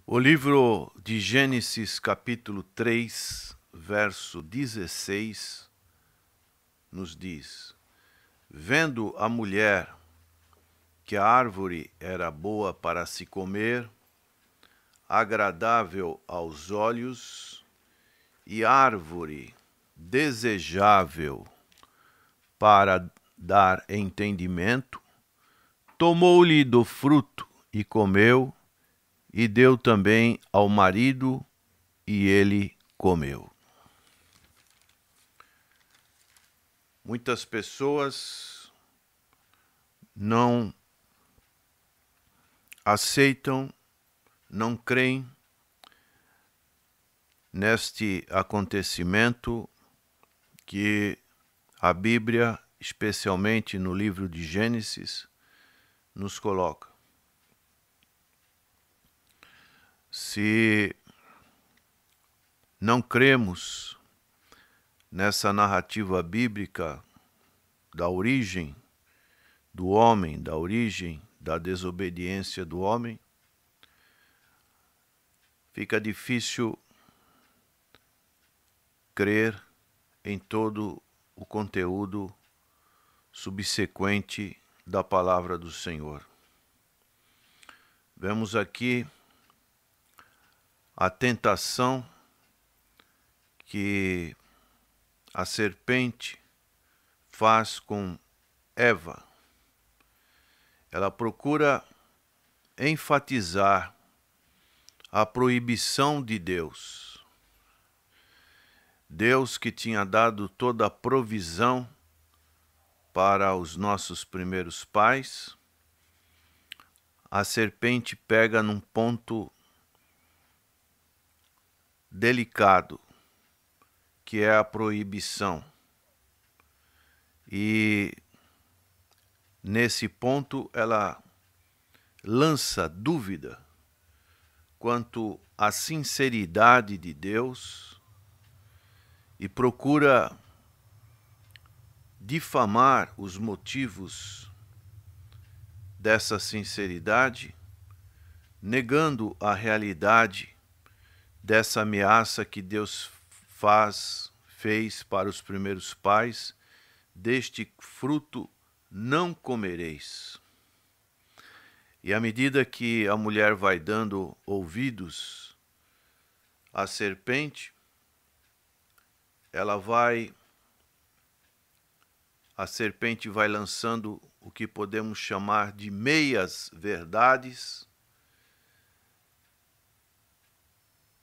O livro de Gênesis, capítulo 3, verso 16, nos diz: Vendo a mulher que a árvore era boa para se comer, agradável aos olhos e árvore desejável para dar entendimento, tomou-lhe do fruto e comeu, e deu também ao marido, e ele comeu. Muitas pessoas não aceitam, não creem neste acontecimento que a Bíblia, especialmente no livro de Gênesis, nos coloca. Se não cremos nessa narrativa bíblica da origem do homem, da origem da desobediência do homem, fica difícil crer em todo o conteúdo subsequente da palavra do Senhor. Vemos aqui a tentação que a serpente faz com Eva. Ela procura enfatizar a proibição de Deus. Deus que tinha dado toda a provisão para os nossos primeiros pais, a serpente pega num ponto delicado, que é a proibição. E nesse ponto ela lança dúvida quanto à sinceridade de Deus e procura difamar os motivos dessa sinceridade, negando a realidade dessa ameaça que Deus fez para os primeiros pais: deste fruto não comereis. E à medida que a mulher vai dando ouvidos à serpente, a serpente vai lançando o que podemos chamar de meias verdades,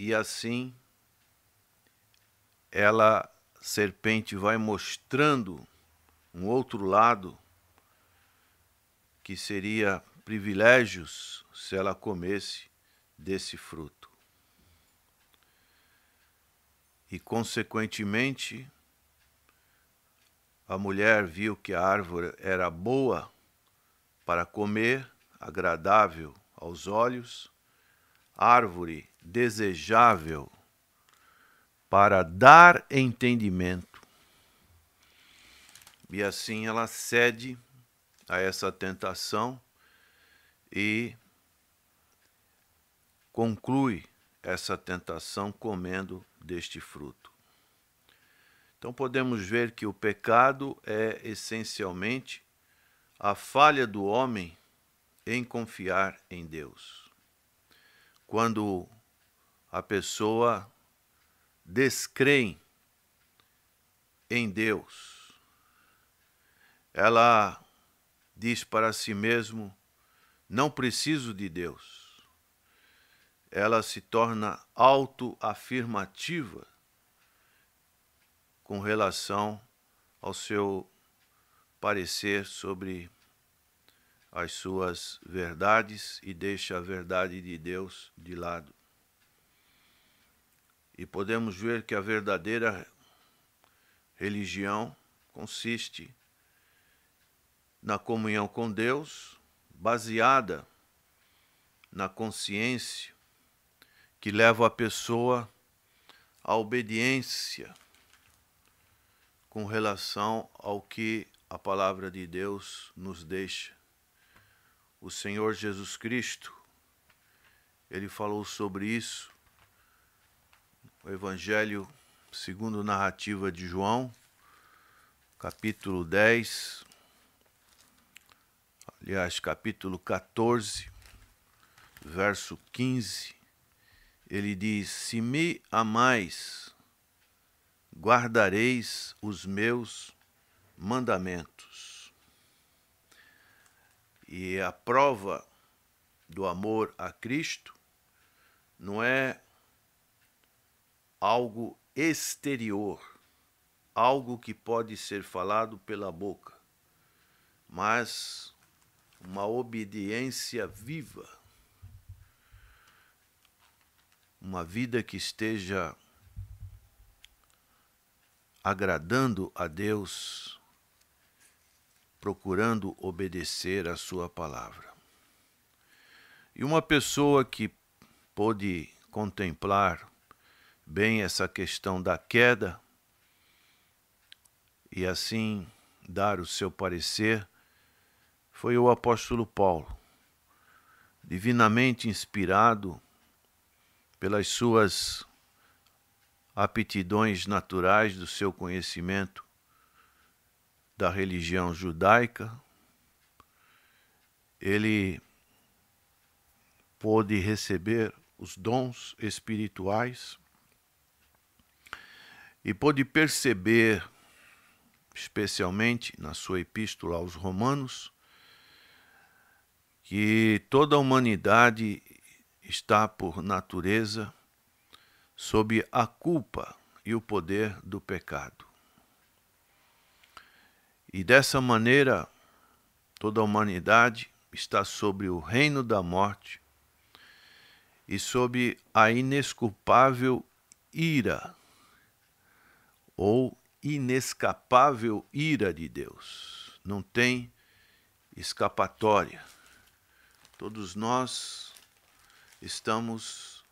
e assim serpente vai mostrando um outro lado, que seria privilégios se ela comesse desse fruto. E, consequentemente, a mulher viu que a árvore era boa para comer, agradável aos olhos, árvore desejável para dar entendimento. E assim ela cede a essa tentação e conclui essa tentação comendo deste fruto. Então podemos ver que o pecado é essencialmente a falha do homem em confiar em Deus. Quando a pessoa descrê em Deus, ela diz para si mesmo: não preciso de Deus. Ela se torna autoafirmativa com relação ao seu parecer sobre as suas verdades e deixa a verdade de Deus de lado. E podemos ver que a verdadeira religião consiste na comunhão com Deus, baseada na consciência, que leva a pessoa à obediência com relação ao que a palavra de Deus nos deixa. O Senhor Jesus Cristo, ele falou sobre isso. O Evangelho segundo a narrativa de João, capítulo 10, aliás, capítulo 14, verso 15, ele diz: se me amais, guardareis os meus mandamentos. E a prova do amor a Cristo não é algo exterior, algo que pode ser falado pela boca, mas uma obediência viva, uma vida que esteja agradando a Deus, procurando obedecer a sua palavra. E uma pessoa que pôde contemplar bem essa questão da queda e assim dar o seu parecer foi o apóstolo Paulo, divinamente inspirado pelas suas aptidões naturais do seu conhecimento da religião judaica. Ele pôde receber os dons espirituais e pôde perceber, especialmente na sua epístola aos Romanos, que toda a humanidade está, por natureza, sob a culpa e o poder do pecado. E dessa maneira, toda a humanidade está sob o reino da morte e sob a inesculpável ira ou inescapável ira de Deus. Não tem escapatória. Todos nós estamos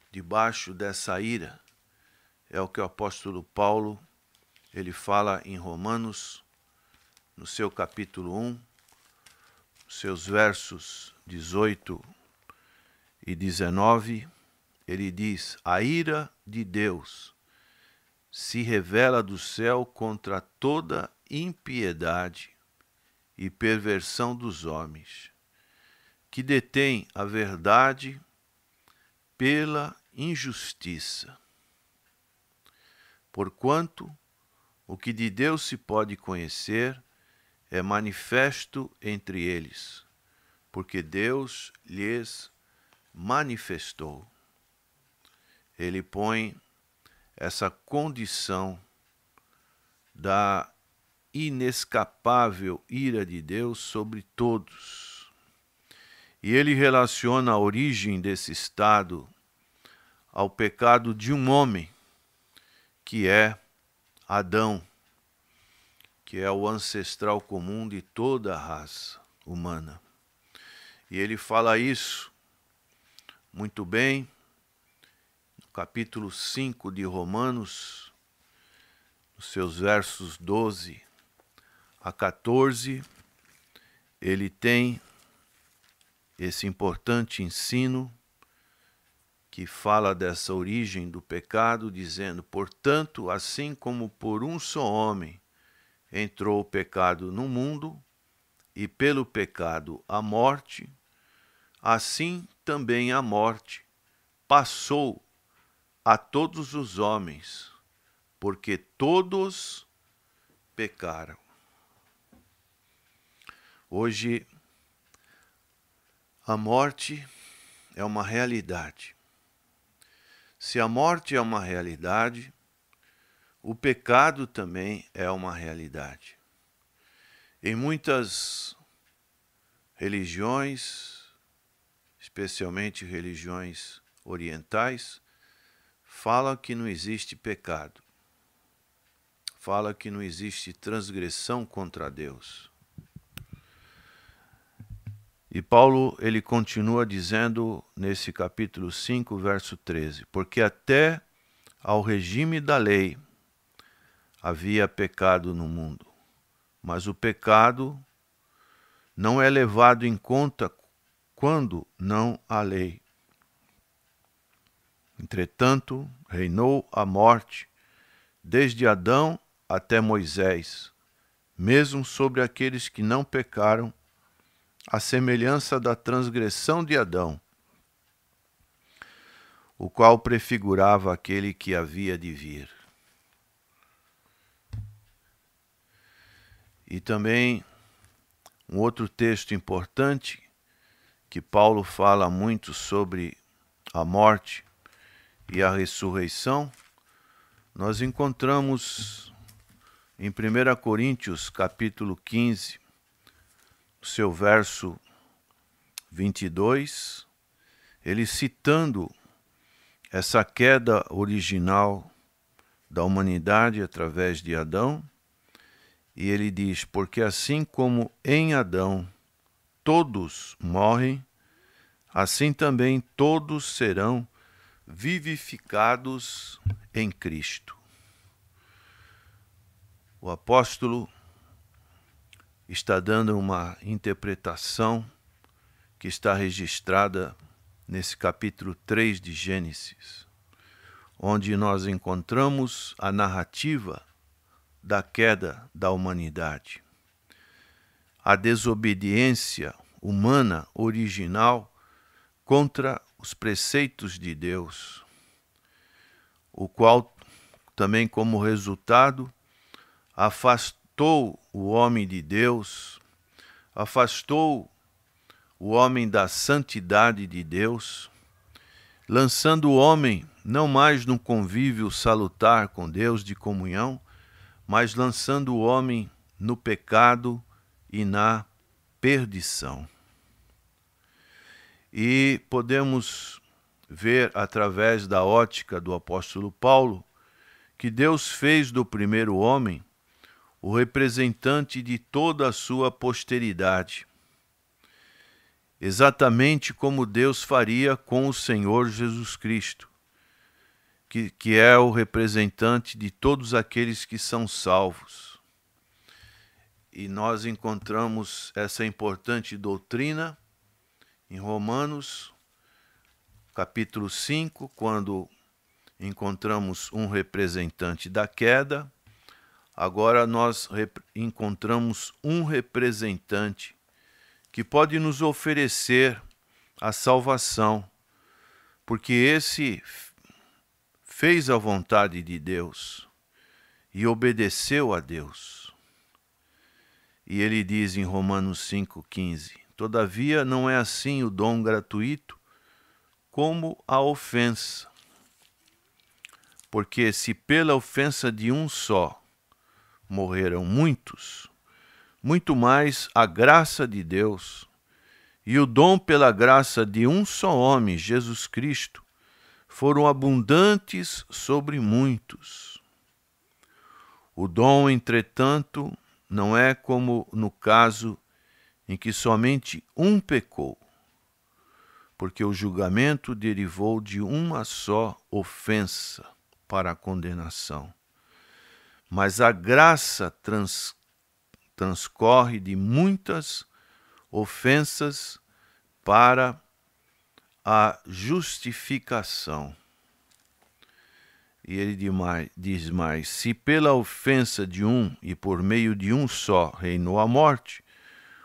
debaixo dessa ira. É o que o apóstolo Paulo, ele fala em Romanos, no seu capítulo 1, seus versos 18 e 19, ele diz: a ira de Deus se revela do céu contra toda impiedade e perversão dos homens, que detêm a verdade pela injustiça. Porquanto o que de Deus se pode conhecer é manifesto entre eles, porque Deus lhes manifestou. Ele põe essa condição da inescapável ira de Deus sobre todos. E ele relaciona a origem desse estado ao pecado de um homem, que é Adão, que é o ancestral comum de toda a raça humana. E ele fala isso muito bem no capítulo 5 de Romanos, nos seus versos 12 a 14, ele tem esse importante ensino que fala dessa origem do pecado, dizendo: portanto, assim como por um só homem entrou o pecado no mundo, e pelo pecado a morte, assim também a morte passou a todos os homens, porque todos pecaram. Hoje, a morte é uma realidade. Se a morte é uma realidade, o pecado também é uma realidade. Em muitas religiões, especialmente religiões orientais, fala que não existe pecado. Fala que não existe transgressão contra Deus. E Paulo, ele continua dizendo nesse capítulo 5, verso 13, porque até ao regime da lei havia pecado no mundo, mas o pecado não é levado em conta quando não há lei. Entretanto, reinou a morte, desde Adão até Moisés, mesmo sobre aqueles que não pecaram, à semelhança da transgressão de Adão, o qual prefigurava aquele que havia de vir. E também um outro texto importante, que Paulo fala muito sobre a morte e a ressurreição, nós encontramos em 1 Coríntios, capítulo 15, seu verso 22, ele citando essa queda original da humanidade através de Adão, e ele diz: porque assim como em Adão todos morrem, assim também todos serão vivificados em Cristo. O apóstolo está dando uma interpretação que está registrada nesse capítulo 3 de Gênesis, onde nós encontramos a narrativa da queda da humanidade. A desobediência humana original contra os preceitos de Deus, o qual também como resultado afastou o homem de Deus, afastou o homem da santidade de Deus, lançando o homem não mais num convívio salutar com Deus de comunhão, mas lançando o homem no pecado e na perdição. E podemos ver através da ótica do apóstolo Paulo que Deus fez do primeiro homem o representante de toda a sua posteridade, exatamente como Deus faria com o Senhor Jesus Cristo, que é o representante de todos aqueles que são salvos. E nós encontramos essa importante doutrina em Romanos, capítulo 5, quando encontramos um representante da queda. Agora nós encontramos um representante que pode nos oferecer a salvação, porque esse fez a vontade de Deus e obedeceu a Deus. E ele diz em Romanos 5,15: todavia não é assim o dom gratuito como a ofensa. Porque se pela ofensa de um só morreram muitos, muito mais a graça de Deus e o dom pela graça de um só homem, Jesus Cristo, foram abundantes sobre muitos. O dom, entretanto, não é como no caso em que somente um pecou, porque o julgamento derivou de uma só ofensa para a condenação. Mas a graça transcorre de muitas ofensas para a justificação. E ele diz mais: se pela ofensa de um e por meio de um só reinou a morte,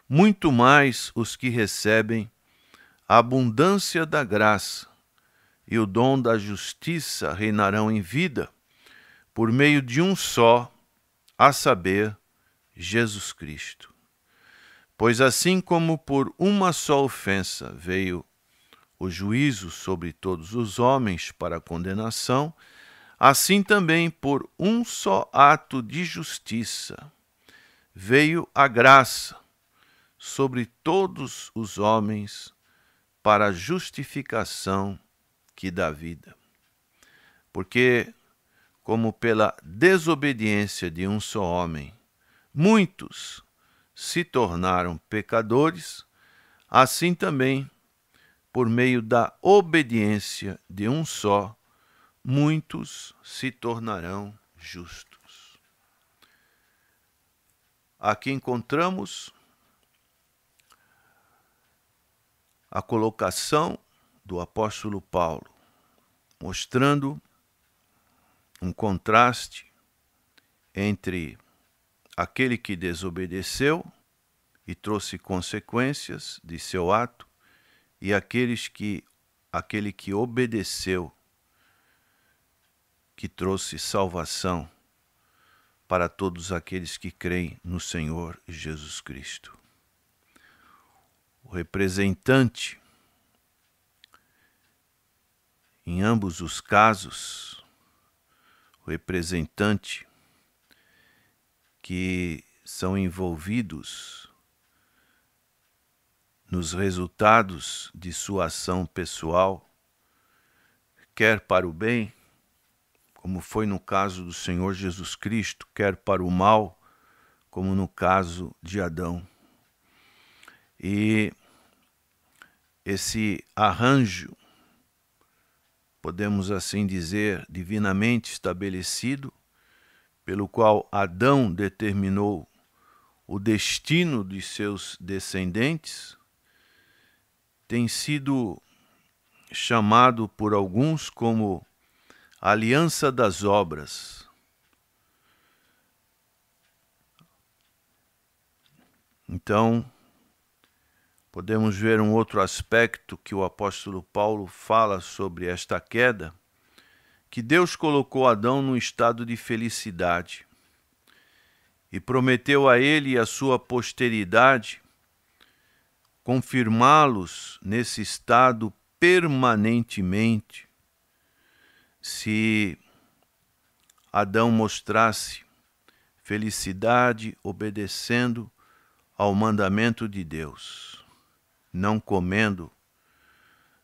muito mais os que recebem a abundância da graça e o dom da justiça reinarão em vida, por meio de um só, a saber, Jesus Cristo. Pois assim como por uma só ofensa veio o juízo sobre todos os homens para a condenação, assim também por um só ato de justiça veio a graça sobre todos os homens para a justificação que dá vida. Porque, como pela desobediência de um só homem, muitos se tornaram pecadores, assim também, por meio da obediência de um só, muitos se tornarão justos. Aqui encontramos a colocação do apóstolo Paulo mostrando um contraste entre aquele que desobedeceu e trouxe consequências de seu ato e aquele que obedeceu, que trouxe salvação para todos aqueles que creem no Senhor Jesus Cristo. O representante, em ambos os casos, o representante que são envolvidos nos resultados de sua ação pessoal, quer para o bem, como foi no caso do Senhor Jesus Cristo, quer para o mal, como no caso de Adão. E esse arranjo, podemos assim dizer, divinamente estabelecido, pelo qual Adão determinou o destino de seus descendentes, tem sido chamado por alguns como a aliança das obras. Então, podemos ver um outro aspecto que o apóstolo Paulo fala sobre esta queda, que Deus colocou Adão num estado de felicidade e prometeu a ele e a sua posteridade confirmá-los nesse estado permanentemente, se Adão mostrasse felicidade obedecendo ao mandamento de Deus, não comendo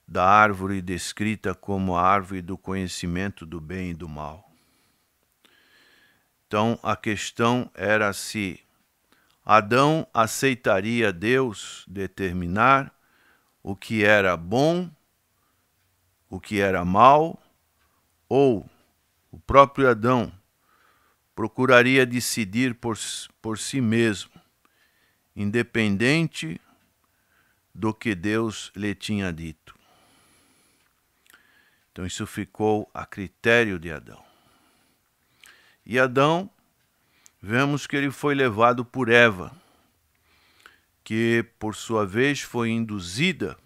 da árvore descrita como a árvore do conhecimento do bem e do mal. Então, a questão era se Adão aceitaria Deus determinar o que era bom, o que era mal, ou o próprio Adão procuraria decidir por si mesmo, independente do que Deus lhe tinha dito. Então isso ficou a critério de Adão. E Adão, vemos que ele foi levado por Eva, que por sua vez foi induzida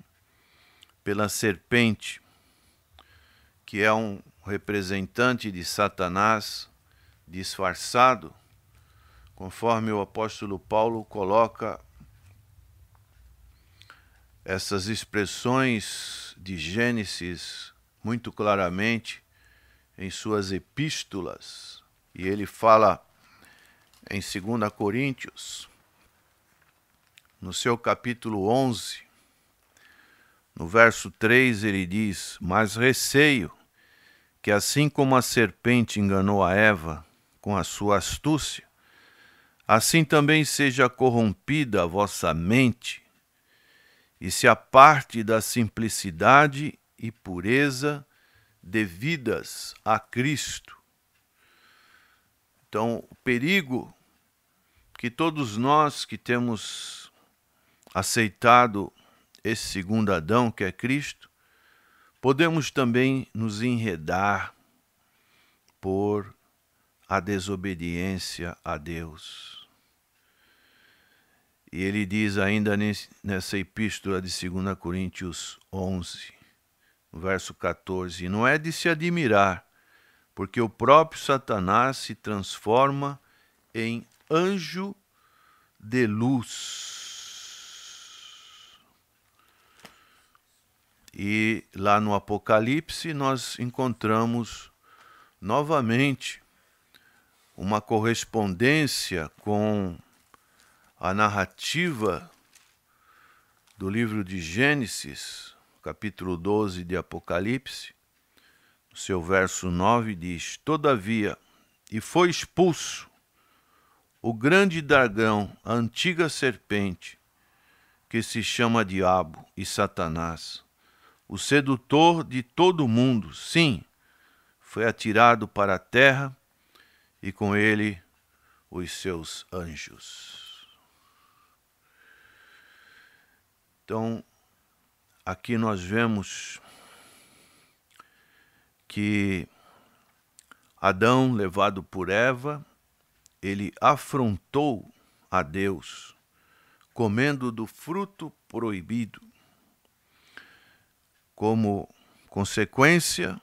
pela serpente, que é um representante de Satanás disfarçado, conforme o apóstolo Paulo coloca essas expressões de Gênesis muito claramente em suas epístolas. E ele fala em 2 Coríntios, no seu capítulo 11, no verso 3, ele diz: mas receio que assim como a serpente enganou a Eva com a sua astúcia, assim também seja corrompida a vossa mente e se aparte da simplicidade e pureza devidas a Cristo. Então, o perigo que todos nós que temos aceitado esse segundo Adão, que é Cristo, podemos também nos enredar por a desobediência a Deus. E ele diz ainda nessa epístola de 2 Coríntios 11, no verso 14, não é de se admirar, porque o próprio Satanás se transforma em anjo de luz. E lá no Apocalipse nós encontramos novamente uma correspondência com a narrativa do livro de Gênesis, capítulo 12 de Apocalipse. No seu verso 9 diz: todavia, e foi expulso o grande dragão, a antiga serpente, que se chama Diabo e Satanás, o sedutor de todo o mundo, sim, foi atirado para a terra e com ele os seus anjos. Então, aqui nós vemos que Adão, levado por Eva, ele afrontou a Deus, comendo do fruto proibido. Como consequência,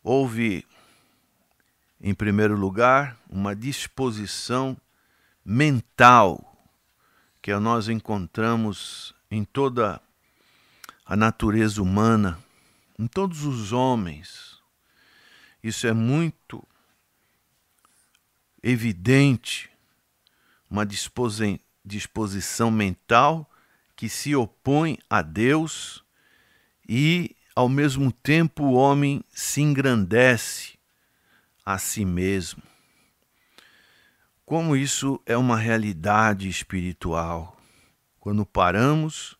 houve, em primeiro lugar, uma disposição mental que nós encontramos em toda a natureza humana, em todos os homens. Isso é muito evidente, uma disposição mental que se opõe a Deus e, ao mesmo tempo, o homem se engrandece a si mesmo. Como isso é uma realidade espiritual. Quando paramos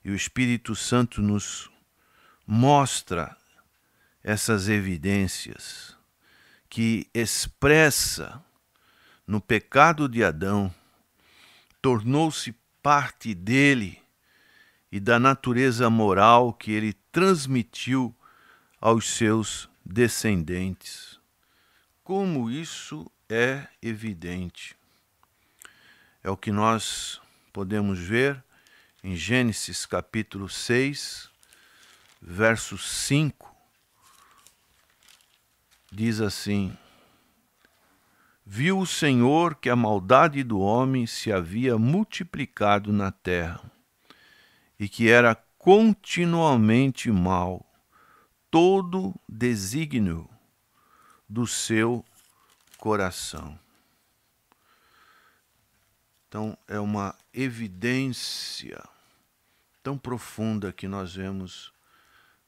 e o Espírito Santo nos mostra essas evidências que expressa no pecado de Adão, tornou-se parte dele e da natureza moral que ele transmitiu aos seus descendentes. Como isso é evidente. É o que nós podemos ver em Gênesis capítulo 6, verso 5. Diz assim: Viu o Senhor que a maldade do homem se havia multiplicado na terra, e que era continuamente mal todo desígnio do seu coração. Então, é uma evidência tão profunda que nós vemos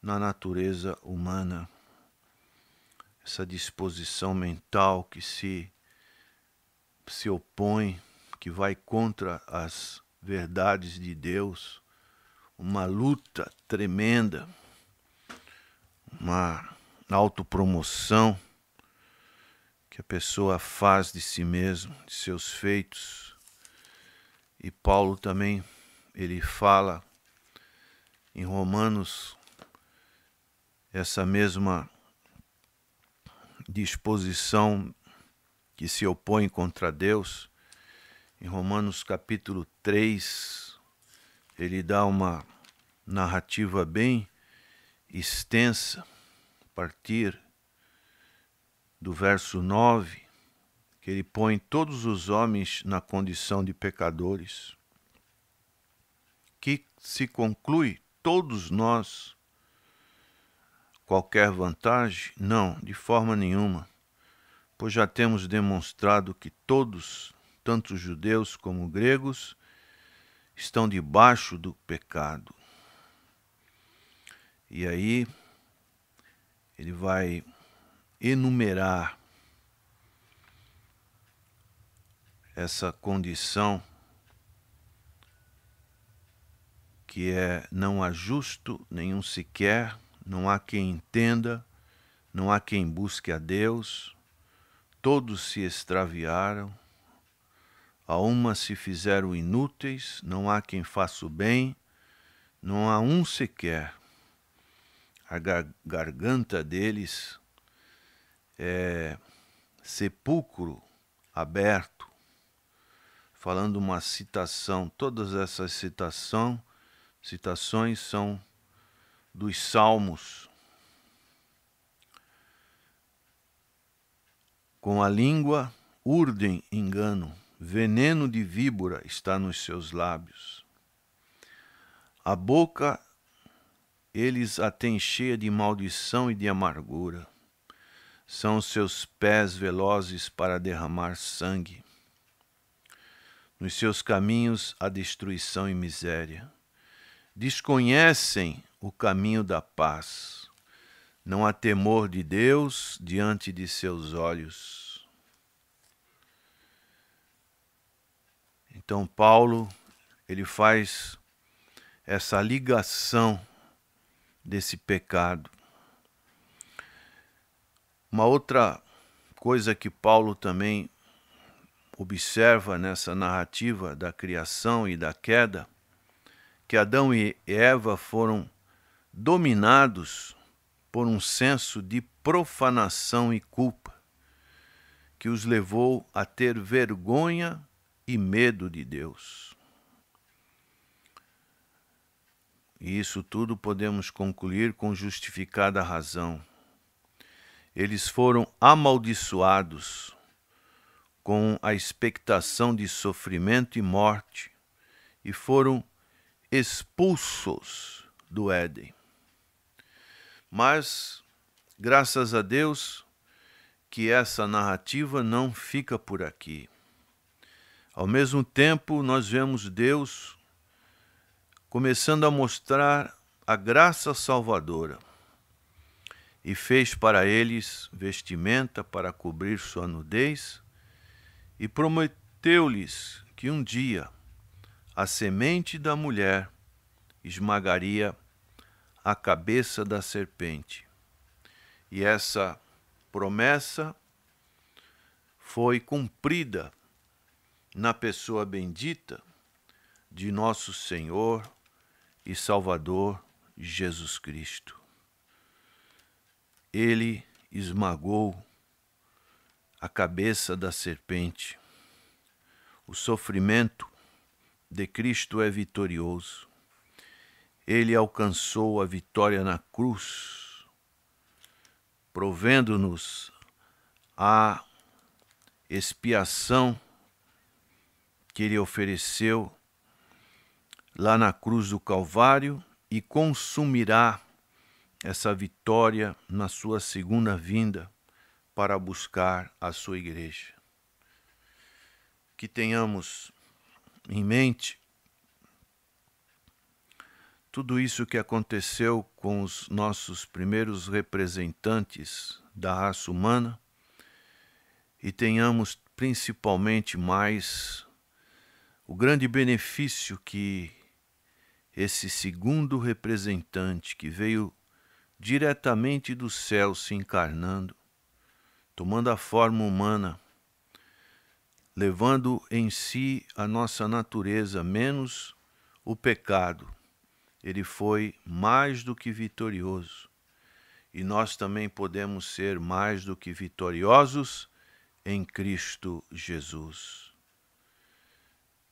na natureza humana. Essa disposição mental que se opõe, que vai contra as verdades de Deus, uma luta tremenda, uma autopromoção que a pessoa faz de si mesmo, de seus feitos. E Paulo também, ele fala em Romanos essa mesma disposição que se opõe contra Deus. Em Romanos capítulo 3, ele dá uma narrativa bem extensa, a partir do verso 9, que ele põe todos os homens na condição de pecadores, que se conclui todos nós qualquer vantagem? Não, de forma nenhuma, pois já temos demonstrado que todos, tanto judeus como gregos, estão debaixo do pecado. E aí ele vai enumerar essa condição que é: não há justo nenhum sequer, não há quem entenda, não há quem busque a Deus, todos se extraviaram, a uma se fizeram inúteis, não há quem faça o bem, não há um sequer. A garganta deles é sepulcro aberto, falando uma citação. Todas essas citações são dos Salmos. Com a língua urdem engano, veneno de víbora está nos seus lábios. A boca eles a têm cheia de maldição e de amargura. São os seus pés velozes para derramar sangue. Nos seus caminhos há destruição e miséria. Desconhecem o caminho da paz. Não há temor de Deus diante de seus olhos. Então Paulo, ele faz essa ligação desse pecado. Uma outra coisa que Paulo também observa nessa narrativa da criação e da queda, que Adão e Eva foram dominados por um senso de profanação e culpa, que os levou a ter vergonha e medo de Deus. E isso tudo podemos concluir com justificada razão. Eles foram amaldiçoados com a expectação de sofrimento e morte e foram expulsos do Éden. Mas, graças a Deus, que essa narrativa não fica por aqui. Ao mesmo tempo, nós vemos Deus começando a mostrar a graça salvadora e fez para eles vestimenta para cobrir sua nudez e prometeu-lhes que um dia a semente da mulher esmagaria a cabeça da serpente. E essa promessa foi cumprida na pessoa bendita de nosso Senhor e Salvador Jesus Cristo. Ele esmagou a cabeça da serpente. O sofrimento de Cristo é vitorioso. Ele alcançou a vitória na cruz, provendo-nos a expiação que ele ofereceu lá na cruz do Calvário e consumirá essa vitória na sua segunda vinda para buscar a sua igreja. Que tenhamos em mente tudo isso que aconteceu com os nossos primeiros representantes da raça humana e tenhamos principalmente mais o grande benefício que esse segundo representante que veio diretamente do céu se encarnando, tomando a forma humana, levando em si a nossa natureza, menos o pecado. Ele foi mais do que vitorioso. E nós também podemos ser mais do que vitoriosos em Cristo Jesus.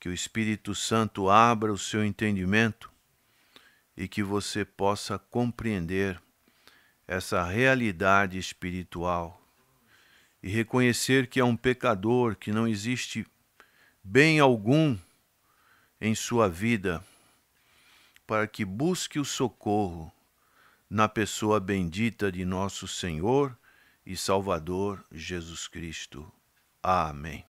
Que o Espírito Santo abra o seu entendimento e que você possa compreender essa realidade espiritual e reconhecer que é um pecador, que não existe bem algum em sua vida, para que busque o socorro na pessoa bendita de nosso Senhor e Salvador Jesus Cristo. Amém.